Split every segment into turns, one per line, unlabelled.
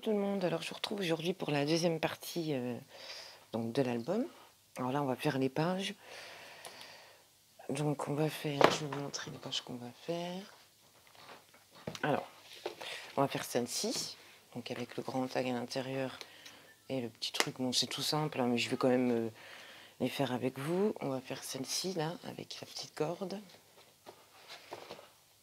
tout le monde, alors je vous retrouve aujourd'hui pour la deuxième partie donc de l'album. Alors là on va faire les pages. Donc on va faire, je vais vous montrer les pages qu'on va faire. Alors, on va faire celle-ci, donc avec le grand tag à l'intérieur et le petit truc, bon c'est tout simple, hein, mais je vais quand même les faire avec vous. On va faire celle-ci là, avec la petite corde.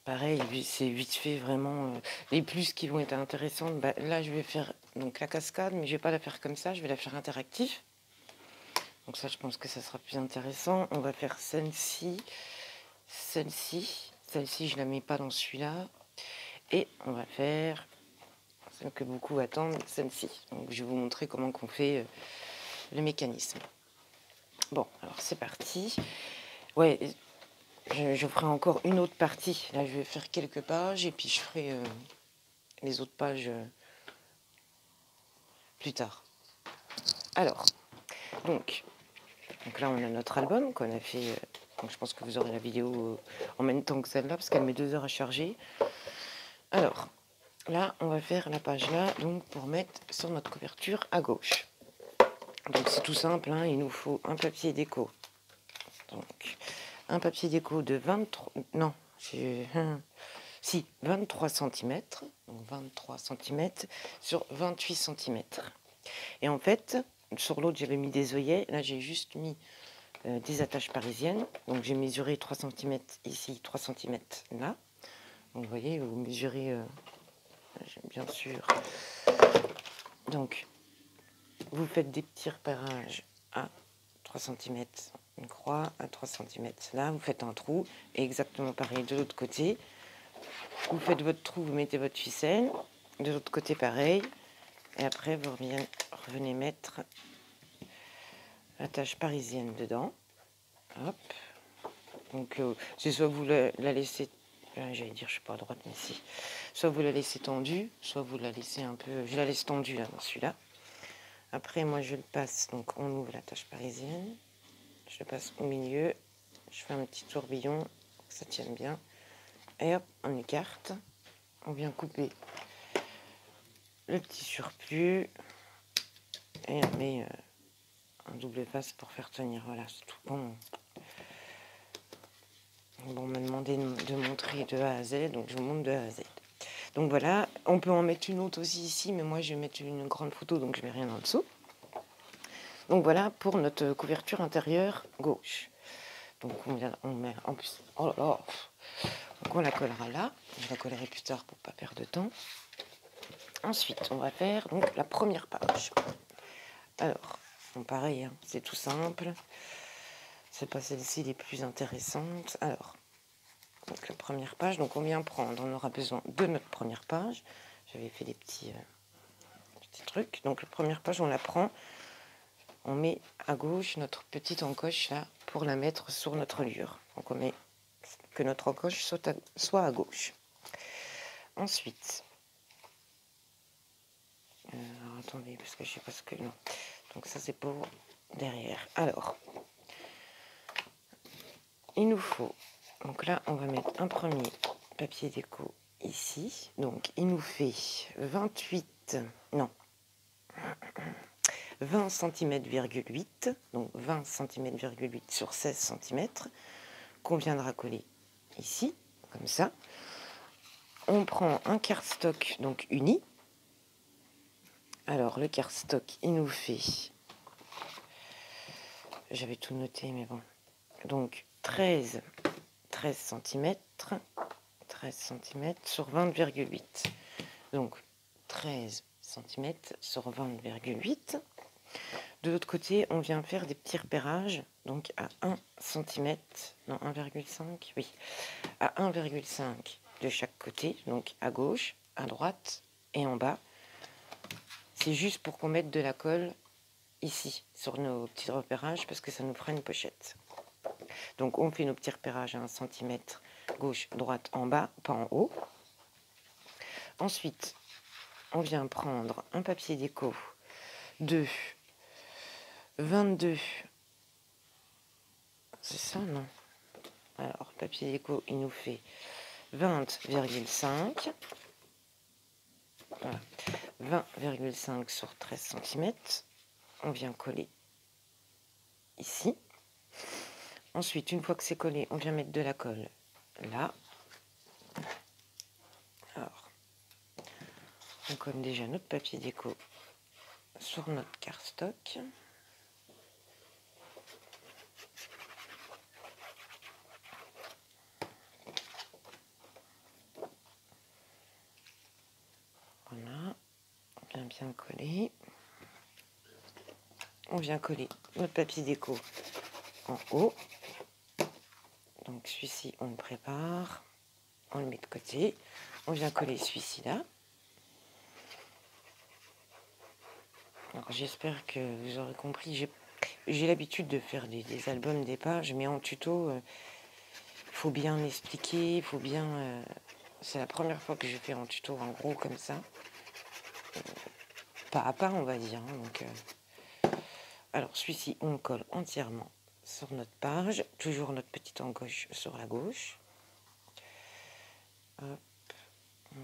Pareil, c'est vite fait vraiment. Les plus qui vont être intéressantes, bah, là je vais faire donc la cascade, mais je vais pas la faire comme ça, je vais la faire interactive. Donc ça, je pense que ça sera plus intéressant. On va faire celle-ci, celle-ci. Celle-ci, je la mets pas dans celui-là. Et on va faire celle que beaucoup attendent, celle-ci. Donc je vais vous montrer comment qu'on fait le mécanisme. Bon, alors c'est parti. Ouais, je ferai encore une autre partie. Là, je vais faire quelques pages et puis je ferai les autres pages plus tard. Alors, donc là, on a notre album qu'on a fait. Donc je pense que vous aurez la vidéo en même temps que celle-là, parce qu'elle met 2 heures à charger. Alors, là, on va faire la page là, donc pour mettre sur notre couverture à gauche. Donc c'est tout simple, hein, il nous faut un papier déco. Donc, un papier déco de 23... Non, si, 23 cm. Donc 23 cm sur 28 cm. Et en fait, sur l'autre, j'avais mis des œillets. Là, j'ai juste mis des attaches parisiennes. Donc j'ai mesuré 3 cm ici, 3 cm là. Donc vous voyez, vous mesurez, bien sûr. Donc, vous faites des petits repérages à 3 cm, une croix à 3 cm. Là, vous faites un trou, et exactement pareil de l'autre côté. Vous faites votre trou, vous mettez votre ficelle. De l'autre côté, pareil. Et après, vous revenez mettre l'attache parisienne dedans. Hop. Donc, c'est soit vous la laissez... J'allais dire, je suis pas à droite, mais si. Soit vous la laissez tendue, soit vous la laissez un peu... Je la laisse tendue, là, dans celui-là. Après, moi, je le passe. Donc, on ouvre la tâche parisienne. Je le passe au milieu. Je fais un petit tourbillon pour que ça tienne bien. Et hop, on écarte. On vient couper le petit surplus. Et on met un double face pour faire tenir. Voilà, c'est tout bon. Bon, on m'a demandé de montrer de A à Z, donc je vous montre de A à Z. Donc voilà, on peut en mettre une autre aussi ici, mais moi je vais mettre une grande photo, donc je mets rien en dessous. Donc voilà pour notre couverture intérieure gauche. Donc on met en plus, oh là là, donc on la collera là. Je la collerai plus tard pour pas perdre de temps. Ensuite, on va faire donc la première page. Alors, bon, pareil, hein, c'est tout simple. C'est pas celle-ci les plus intéressantes. Alors, donc la première page, donc on vient prendre, on aura besoin de notre première page. J'avais fait des petits trucs. Donc la première page, on la prend, on met à gauche notre petite encoche là pour la mettre sur notre reliure. Donc on met que notre encoche soit à gauche. Ensuite, alors attendez, parce que je sais pas ce que... Non. Donc ça c'est pour derrière. Alors, il nous faut... Donc là, on va mettre un premier papier déco ici. Donc, il nous fait 28... Non. 20 cm,8. Donc, 20 cm,8 sur 16 cm. Qu'on viendra coller ici, comme ça. On prend un cardstock, donc uni. Alors, le cardstock, il nous fait... J'avais tout noté, mais bon. Donc, 13 cm, 13 cm sur 20,8. Donc 13 cm sur 20,8. De l'autre côté, on vient faire des petits repérages, donc à 1 cm, non 1,5, oui, à 1,5 de chaque côté, donc à gauche, à droite et en bas. C'est juste pour qu'on mette de la colle ici, sur nos petits repérages, parce que ça nous fera une pochette. Donc on fait nos petits repérages à 1 cm, gauche, droite, en bas, pas en haut. Ensuite, on vient prendre un papier déco de 22. C'est ça, non? Alors, papier déco, il nous fait 20,5. Voilà. 20,5 sur 13 cm. On vient coller ici. Ensuite, une fois que c'est collé, on vient mettre de la colle là. Alors, on colle déjà notre papier déco sur notre cardstock. Voilà, on vient bien coller. On vient coller notre papier déco en haut. Donc celui-ci, on le prépare, on le met de côté. On vient coller celui-ci là. Alors j'espère que vous aurez compris. J'ai l'habitude de faire des albums, des pages, mais en tuto, il faut bien expliquer, il faut bien... c'est la première fois que je fais en tuto en gros comme ça. Pas à pas, on va dire. Hein, donc, alors celui-ci, on le colle entièrement sur notre page. Toujours notre petite encoche sur la gauche. Hop.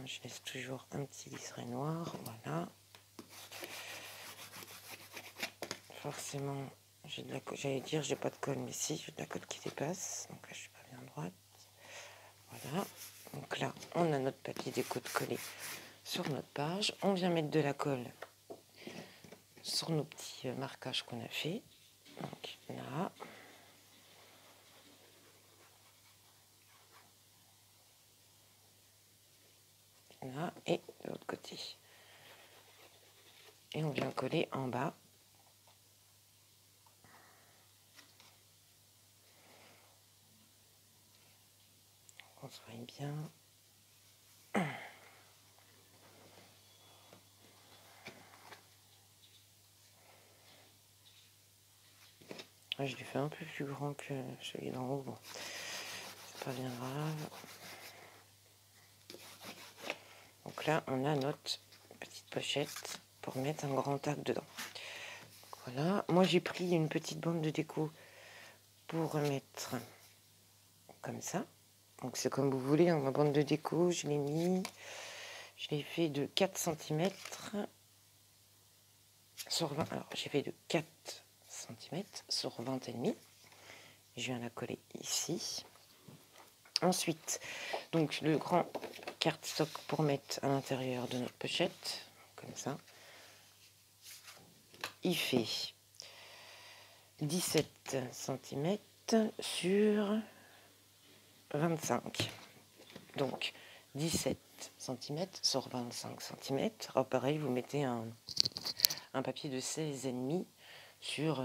Je laisse toujours un petit liseré noir. Voilà. Forcément, j'ai de la colle. J'allais dire, j'ai pas de colle, mais si, j'ai de la colle qui dépasse. Donc là, je suis pas bien droite. Voilà. Donc là, on a notre papier déco de collé sur notre page. On vient mettre de la colle sur nos petits marquages qu'on a fait. Donc là. Là et de l'autre côté. Et on vient coller en bas. On se voit bien. Je l'ai fait un peu plus grand que celui d'en haut. Bon, c'est pas bien grave. Donc là, on a notre petite pochette pour mettre un grand tac dedans. Voilà. Moi, j'ai pris une petite bande de déco pour mettre comme ça. Donc c'est comme vous voulez, hein, ma bande de déco, je l'ai mis. Je l'ai fait de 4 cm sur 20. Alors, j'ai fait de 4 cm sur 20 et demi. Je viens la coller ici. Ensuite, donc le grand cardstock pour mettre à l'intérieur de notre pochette, comme ça. Il fait 17 cm sur 25. Donc 17 cm sur 25 cm. Alors pareil, vous mettez un papier de 16,5 sur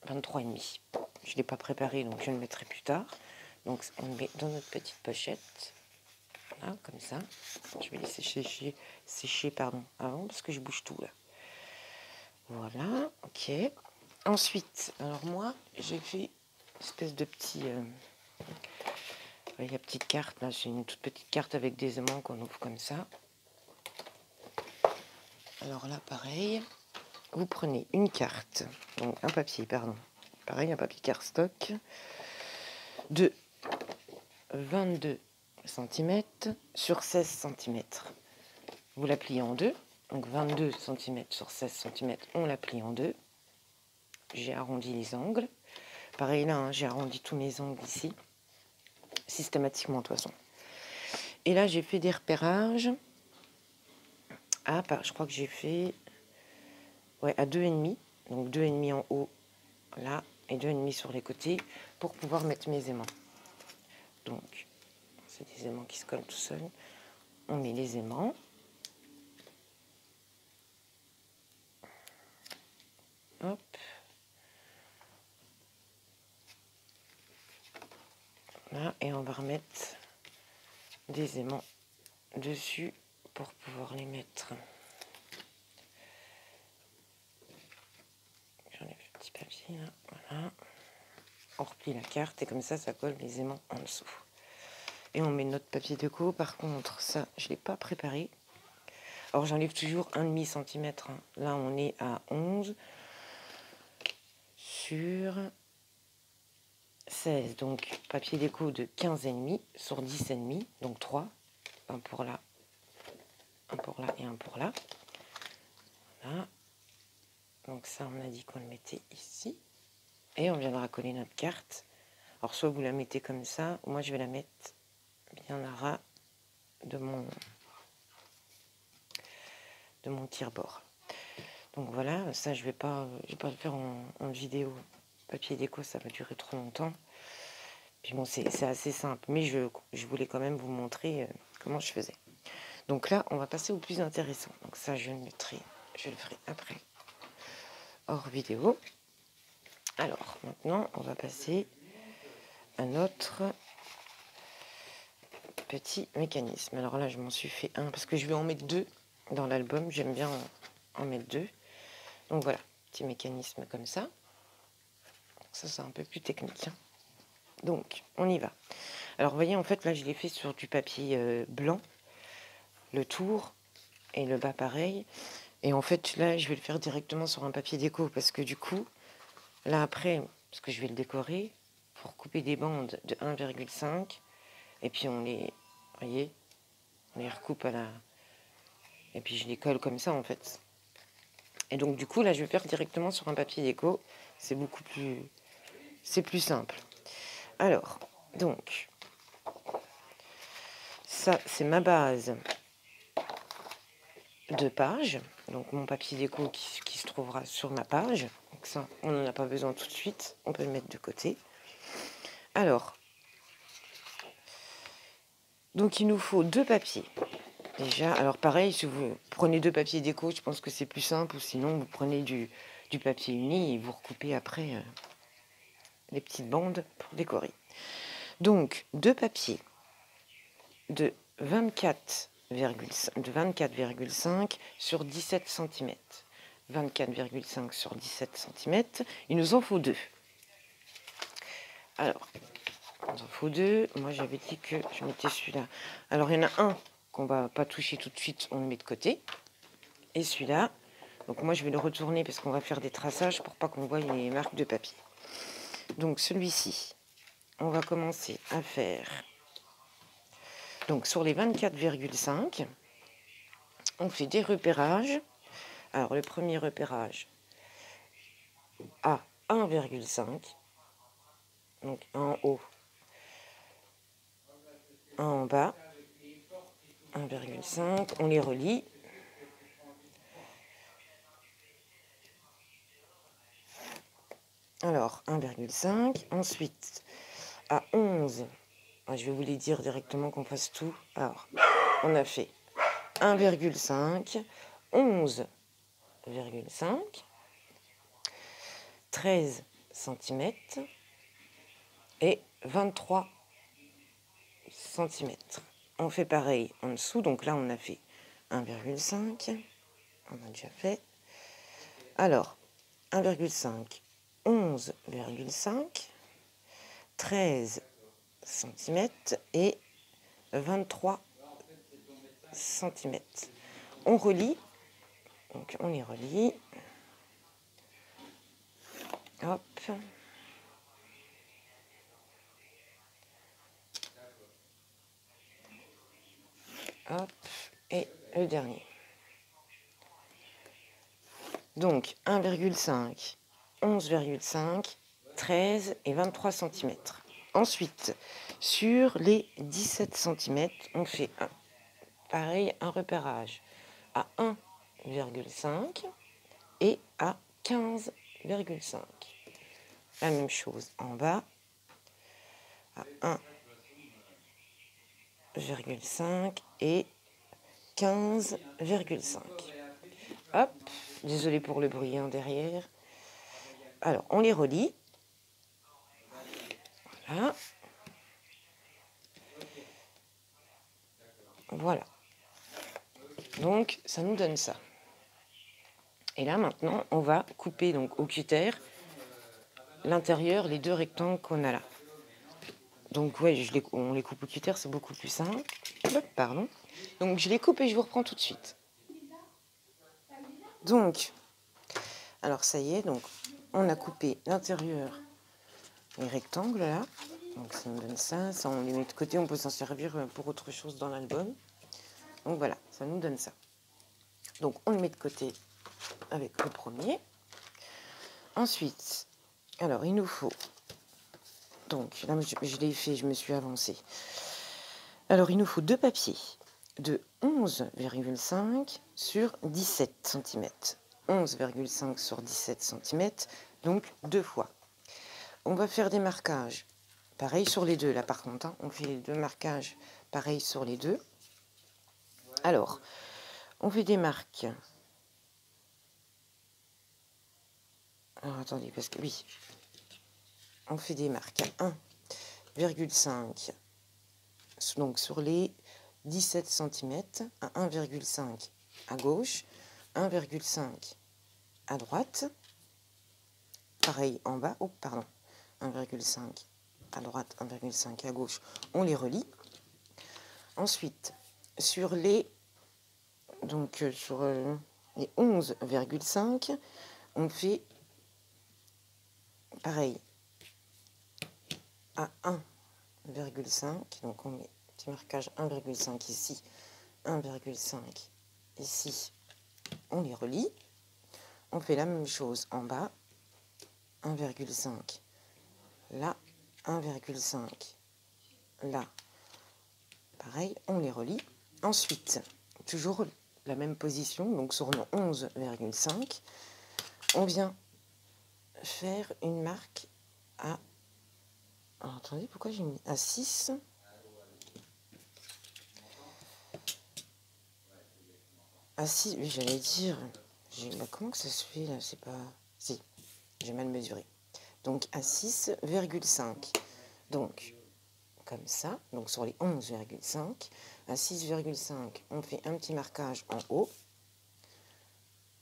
23,5. Je ne l'ai pas préparé, donc je le mettrai plus tard. Donc on le met dans notre petite pochette. Voilà, comme ça. Je vais laisser sécher avant, parce que je bouge tout là. Voilà, ok. Ensuite, alors moi, j'ai fait une espèce de petit... il y a petite carte, là, c'est une toute petite carte avec des aimants qu'on ouvre comme ça. Alors là, pareil, vous prenez une carte, donc un papier, pardon. Pareil, un papier cardstock de 22 cm sur 16 cm. Vous la pliez en deux. Donc 22 cm sur 16 cm, on la plie en deux. J'ai arrondi les angles. Pareil là, hein, j'ai arrondi tous mes angles ici, systématiquement de toute façon. Et là, j'ai fait des repérages. Je crois que j'ai fait à 2,5. Donc 2,5 en haut, là, et 2,5 sur les côtés, pour pouvoir mettre mes aimants. Donc, c'est des aimants qui se collent tout seuls. On met les aimants. Hop. Là, et on va remettre des aimants dessus pour pouvoir les mettre. J'enlève le petit papier là, voilà. On replie la carte et comme ça, ça colle les aimants en dessous. Et on met notre papier déco. Par contre, ça, je ne l'ai pas préparé. Alors, j'enlève toujours 1,5 cm. Hein. Là, on est à 11 sur 16. Donc, papier déco de 15,5 sur 10,5. Donc, 3. Enfin, pour là. un pour là et un pour là. Voilà. Donc ça, on a dit qu'on le mettait ici. Et on viendra coller notre carte. Alors soit vous la mettez comme ça, ou moi je vais la mettre bien à ras de mon tire-bord. Donc voilà, ça je vais pas le faire en vidéo. Papier déco, ça va durer trop longtemps. Puis bon, c'est assez simple, mais je voulais quand même vous montrer comment je faisais. Donc là, on va passer au plus intéressant. Donc ça, je le ferai après, hors vidéo. Alors, maintenant, on va passer à notre petit mécanisme. Alors là, je m'en suis fait un, parce que je vais en mettre deux dans l'album. J'aime bien en mettre deux. Donc voilà, petit mécanisme comme ça. Ça, c'est un peu plus technique. Hein. Donc, on y va. Alors, vous voyez, en fait, là, je l'ai fait sur du papier blanc. Le tour et le bas, pareil. Et en fait, là, je vais le faire directement sur un papier déco. Parce que du coup, là, après, parce que je vais le décorer, il faut recouper des bandes de 1,5. Et puis, on les recoupe à la... Et puis, je les colle comme ça, en fait. Et donc, du coup, là, je vais faire directement sur un papier déco. C'est beaucoup plus... C'est plus simple. Alors, donc, ça, c'est ma base de page. Donc, mon papier déco qui se trouvera sur ma page. Donc ça, on n'en a pas besoin tout de suite. On peut le mettre de côté. Alors, donc, il nous faut deux papiers. Déjà, alors pareil, si vous prenez deux papiers déco, je pense que c'est plus simple. Ou sinon, vous prenez du papier uni et vous recoupez après les petites bandes pour décorer. Donc, deux papiers de 24,5 sur 17 cm. 24,5 sur 17 cm. Il nous en faut deux. Alors, il nous en faut deux. Moi, j'avais dit que je mettais celui-là. Alors, il y en a un qu'on va pas toucher tout de suite. On le met de côté. Et celui-là, donc moi, je vais le retourner parce qu'on va faire des traçages pour pas qu'on voie les marques de papier. Donc, celui-ci, on va commencer à faire... Donc, sur les 24,5, on fait des repérages. Alors, le premier repérage à 1,5. Donc, un en haut, un en bas. 1,5. On les relie. Alors, 1,5. Ensuite, à 11. Je vais vous les dire directement qu'on fasse tout. Alors, on a fait 1,5, 11,5, 13 cm et 23 cm. On fait pareil en dessous. Donc là, on a fait 1,5. On a déjà fait. Alors, 1,5, 11,5, 13 cm et 23 cm. On relie, donc on les relie. Hop. Hop. Et le dernier. Donc 1,5, 11,5, 13 et 23 cm. Ensuite, sur les 17 cm, on fait pareil, un repérage à 1,5 et à 15,5. La même chose en bas, à 1,5 et 15,5. Hop, désolé pour le bruit derrière. Alors, on les relie. Voilà. Voilà. Donc, ça nous donne ça. Et là, maintenant, on va couper donc au cutter l'intérieur, les deux rectangles qu'on a là. Donc, ouais, on les coupe au cutter, c'est beaucoup plus simple. Pardon. Donc, je les coupe et je vous reprends tout de suite. Donc, alors ça y est, donc on a coupé l'intérieur, les rectangles là. Donc, ça nous donne ça. Ça, on les met de côté, on peut s'en servir pour autre chose dans l'album. Donc voilà, ça nous donne ça. Donc on le met de côté avec le premier. Ensuite, alors il nous faut, donc là je l'ai fait, je me suis avancée. Alors il nous faut 2 papiers de 11,5 sur 17 cm. 11,5 sur 17 cm, donc 2 fois. On va faire des marquages, pareil sur les deux là par contre, hein, on fait les 2 marquages pareil sur les deux. Alors, on fait des marques. Alors attendez, parce que oui, on fait des marques à 1,5, donc sur les 17 cm, à 1,5 à gauche, 1,5 à droite, pareil en bas, oh pardon, 1,5 à droite, 1,5 à gauche, on les relie. Ensuite, sur les, donc sur les 11,5, on fait pareil à 1,5, donc on met petit marquage 1,5 ici, 1,5 ici, on les relie. On fait la même chose en bas, 1,5 là, 1,5 là, pareil, on les relie. Ensuite, toujours la même position, donc sur nos 11,5, on vient faire une marque à... Alors, attendez, pourquoi j'ai mis à 6 ? À 6, oui, j'allais dire... comment que ça se fait, là? C'est pas... Si, j'ai mal mesuré. Donc, à 6,5. Donc, comme ça, donc sur les 11,5, à 6,5, on fait un petit marquage en haut.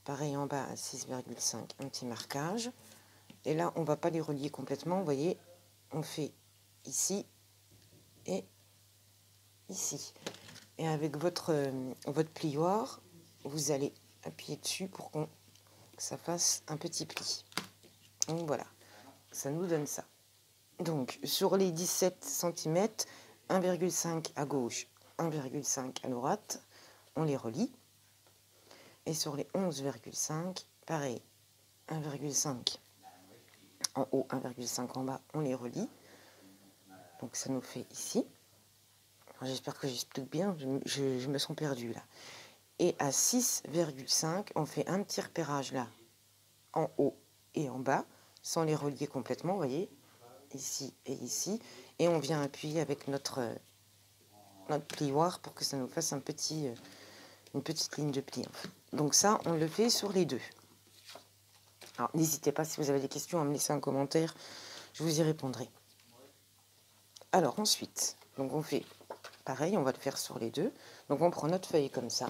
Pareil en bas, à 6,5, un petit marquage. Et là, on ne va pas les relier complètement, vous voyez, on fait ici et ici. Et avec votre plioir, vous allez appuyer dessus pour que ça fasse un petit pli. Donc voilà, ça nous donne ça. Donc sur les 17 cm, 1,5 à gauche, 1,5 à droite, on les relie. Et sur les 11,5, pareil, 1,5 en haut, 1,5 en bas, on les relie. Donc ça nous fait ici. J'espère que j'explique bien, je me sens perdue là. Et à 6,5, on fait un petit repérage là, en haut et en bas, sans les relier complètement, vous voyez, ici et ici. Et on vient appuyer avec notre plioir pour que ça nous fasse une petite ligne de pli. Donc ça, on le fait sur les deux. Alors n'hésitez pas, si vous avez des questions, à me laisser un commentaire, je vous y répondrai. Alors ensuite, donc on fait pareil, on va le faire sur les deux. Donc on prend notre feuille comme ça.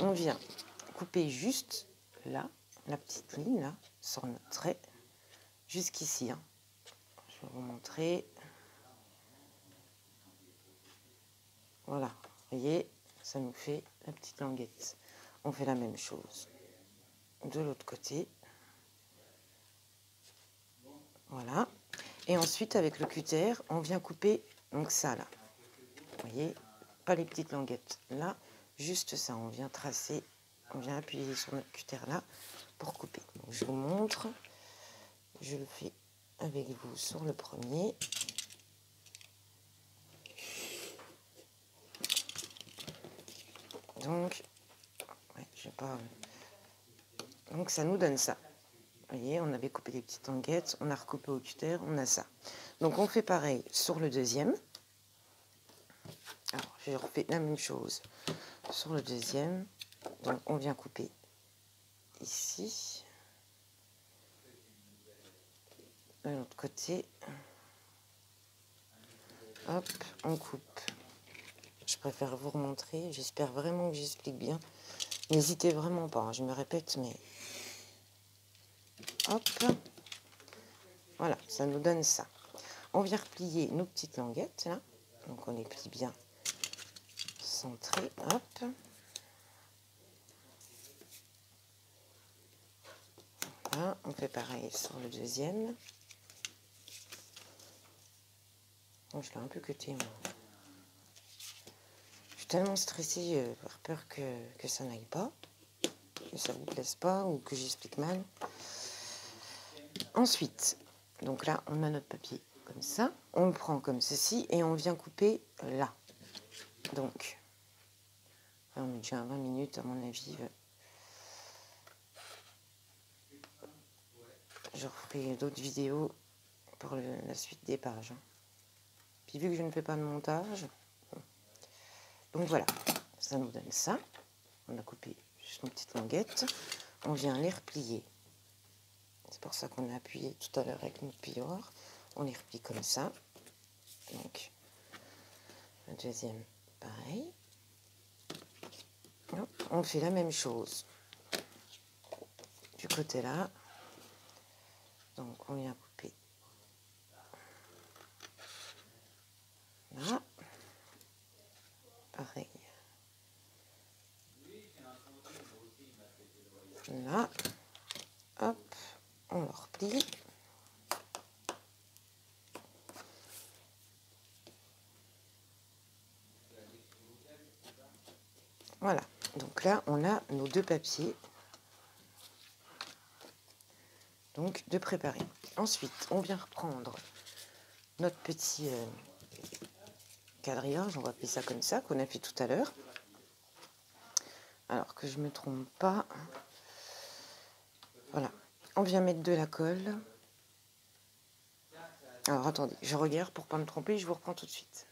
On vient couper juste là, la petite ligne là, sur notre trait, jusqu'ici. Hein. Je vais vous montrer. Voilà, vous voyez, ça nous fait la petite languette. On fait la même chose de l'autre côté. Voilà. Et ensuite, avec le cutter, on vient couper donc ça là. Vous voyez, pas les petites languettes là, juste ça. On vient tracer, on vient appuyer sur notre cutter là pour couper. Donc, je vous montre. Je le fais avec vous sur le premier. Donc, ouais, j'ai pas... Donc ça nous donne ça. Vous voyez, on avait coupé des petites languettes, on a recoupé au cutter, on a ça. Donc on fait pareil sur le deuxième. Alors, je refais la même chose sur le deuxième. Donc on vient couper ici. De l'autre côté. Hop, on coupe. Je préfère vous remontrer. J'espère vraiment que j'explique bien. N'hésitez vraiment pas, hein, je me répète, mais... Hop. Voilà, ça nous donne ça. On vient replier nos petites languettes, là. Donc on les plie bien centrées. Hop. Voilà, on fait pareil sur le deuxième. Oh, je l'ai un peu cuté, moi. tellement stressée par peur que ça n'aille pas, que ça vous plaise pas ou que j'explique mal. Ensuite, donc là, on a notre papier comme ça. On le prend comme ceci et on vient couper là. Donc, là, on est déjà à 20 minutes à mon avis. Je referai d'autres vidéos pour la suite des pages. Puis vu que je ne fais pas de montage, donc voilà, ça nous donne ça. On a coupé juste une petite languette. On vient les replier. C'est pour ça qu'on a appuyé tout à l'heure avec notre plioir. On les replie comme ça. Donc, le deuxième, pareil. Hop, on fait la même chose du côté là. Donc, on vient couper là. Pareil. Là. Hop, on le replie. Voilà. Donc là, on a nos deux papiers. Donc, de préparer. Ensuite, on vient reprendre notre petit quadrillage, on va appeler ça comme ça, qu'on a fait tout à l'heure. Alors que je ne me trompe pas. Voilà. On vient mettre de la colle. Alors, attendez, je regarde pour pas me tromper, je vous reprends tout de suite.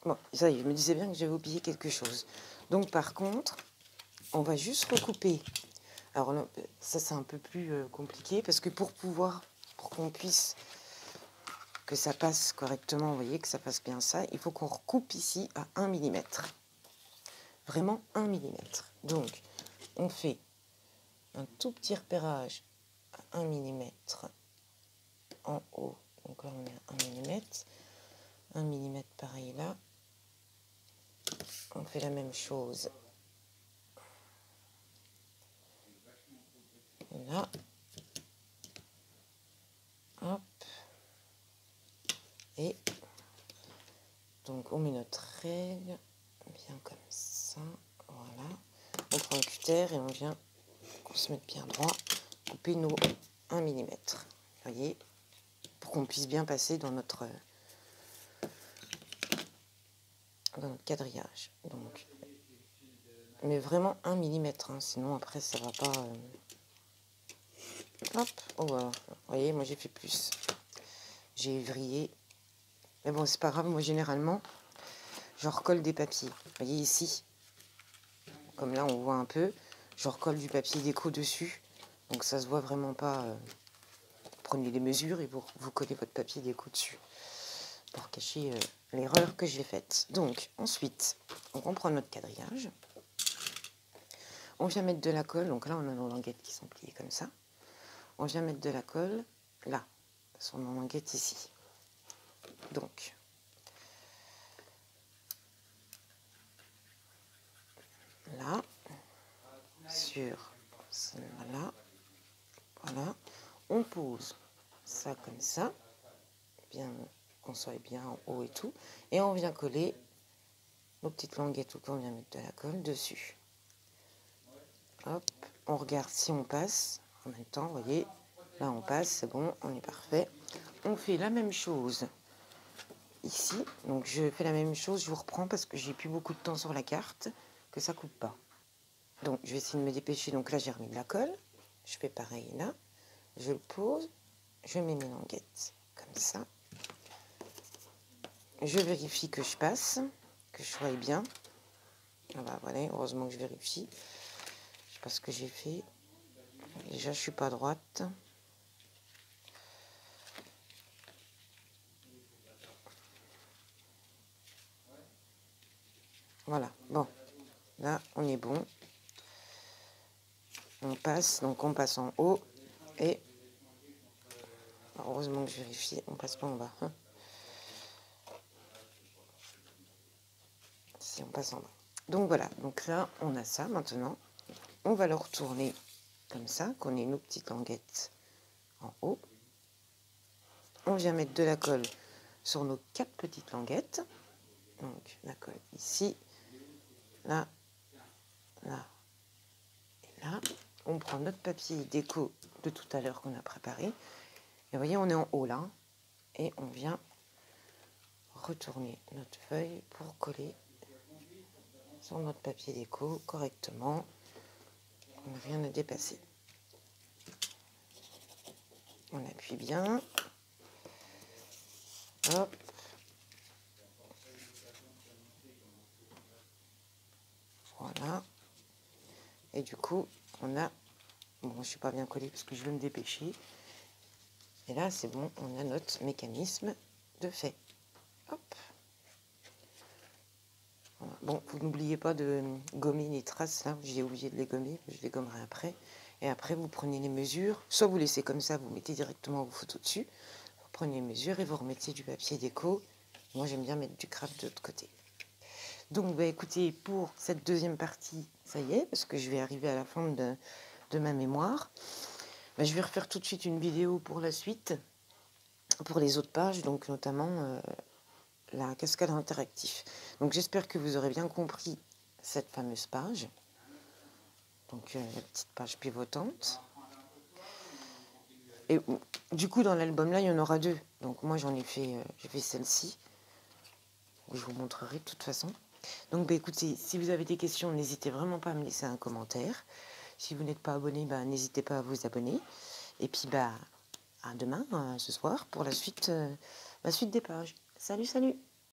Bon, ça y est, je me disais bien que j'avais oublié quelque chose. Donc, par contre, on va juste recouper. Alors, là, ça, c'est un peu plus compliqué parce que pour qu'on puisse que ça passe correctement, vous voyez, que ça passe bien ça, il faut qu'on recoupe ici à 1 mm. Vraiment 1 mm. Donc, on fait un tout petit repérage à 1 mm en haut. Donc là, on est à 1 mm. 1 mm pareil là. On fait la même chose là. Hop. Et donc, on met notre règle bien comme ça. Voilà. On prend le cutter et on vient, qu'on se mette bien droit, couper nos 1 mm. Vous voyez, pour qu'on puisse bien passer dans notre quadrillage. Donc, mais vraiment 1 mm, hein, sinon après ça va pas. Hop, oh voilà. Vous voyez, moi j'ai fait plus. J'ai vrillé. Mais bon, c'est pas grave, moi généralement, je recolle des papiers. Vous voyez ici, comme là on voit un peu, je recolle du papier déco dessus. Donc ça se voit vraiment pas. Prenez les mesures et vous collez votre papier déco dessus pour cacher l'erreur que j'ai faite. Donc ensuite, on prend notre quadrillage. On vient mettre de la colle. Donc là, on a nos languettes qui sont pliées comme ça. On vient mettre de la colle là, sur nos languettes ici. Donc, là, sur celle-là, voilà. On pose ça comme ça, bien qu'on soit bien en haut et tout. Et on vient coller nos petites languettes où on vient mettre de la colle dessus. Hop, on regarde si on passe. En même temps, vous voyez, là on passe, c'est bon, on est parfait. On fait la même chose ici. Donc je fais la même chose, je vous reprends parce que j'ai plus beaucoup de temps sur la carte, que ça coupe pas. Donc je vais essayer de me dépêcher. Donc là j'ai remis de la colle. Je fais pareil là. Je le pose. Je mets mes languettes comme ça. Je vérifie que je passe, que je sois bien. Ah bah voilà, heureusement que je vérifie. Je sais pas ce que j'ai fait. Déjà je suis pas droite. Voilà, bon, là on est bon. On passe, donc on passe en haut et heureusement que je vérifie, on passe pas en bas. Hein. Si on passe en bas. Donc voilà, donc là on a ça maintenant. On va le retourner comme ça, qu'on ait nos petites languettes en haut. On vient mettre de la colle sur nos 4 petites languettes. Donc la colle ici, là, là et là. On prend notre papier déco de tout à l'heure qu'on a préparé. Et vous voyez, on est en haut là. Et on vient retourner notre feuille pour coller sur notre papier déco correctement. On n'a rien à dépasser. On appuie bien. Hop. Voilà. Et du coup, on a... Bon, je ne suis pas bien collée parce que je veux me dépêcher. Et là, c'est bon, on a notre mécanisme de fait. Hop. Voilà. Bon, vous n'oubliez pas de gommer les traces, là. J'ai oublié de les gommer, je les gommerai après. Et après, vous prenez les mesures. Soit vous laissez comme ça, vous mettez directement vos photos dessus. Vous prenez les mesures et vous remettez du papier déco. Moi, j'aime bien mettre du craft de l'autre côté. Donc, bah, écoutez, pour cette deuxième partie, ça y est, parce que je vais arriver à la fin de ma mémoire. Bah, je vais refaire tout de suite une vidéo pour la suite, pour les autres pages, donc notamment la cascade interactif. Donc, j'espère que vous aurez bien compris cette fameuse page. Donc, la petite page pivotante. Et du coup, dans l'album là, il y en aura deux. Donc, moi, j'ai fait celle-ci. Je vous montrerai de toute façon. Donc, bah, écoutez, si vous avez des questions, n'hésitez vraiment pas à me laisser un commentaire. Si vous n'êtes pas abonné, bah, n'hésitez pas à vous abonner. Et puis, bah, à demain, ce soir, pour la suite des pages. Salut, salut!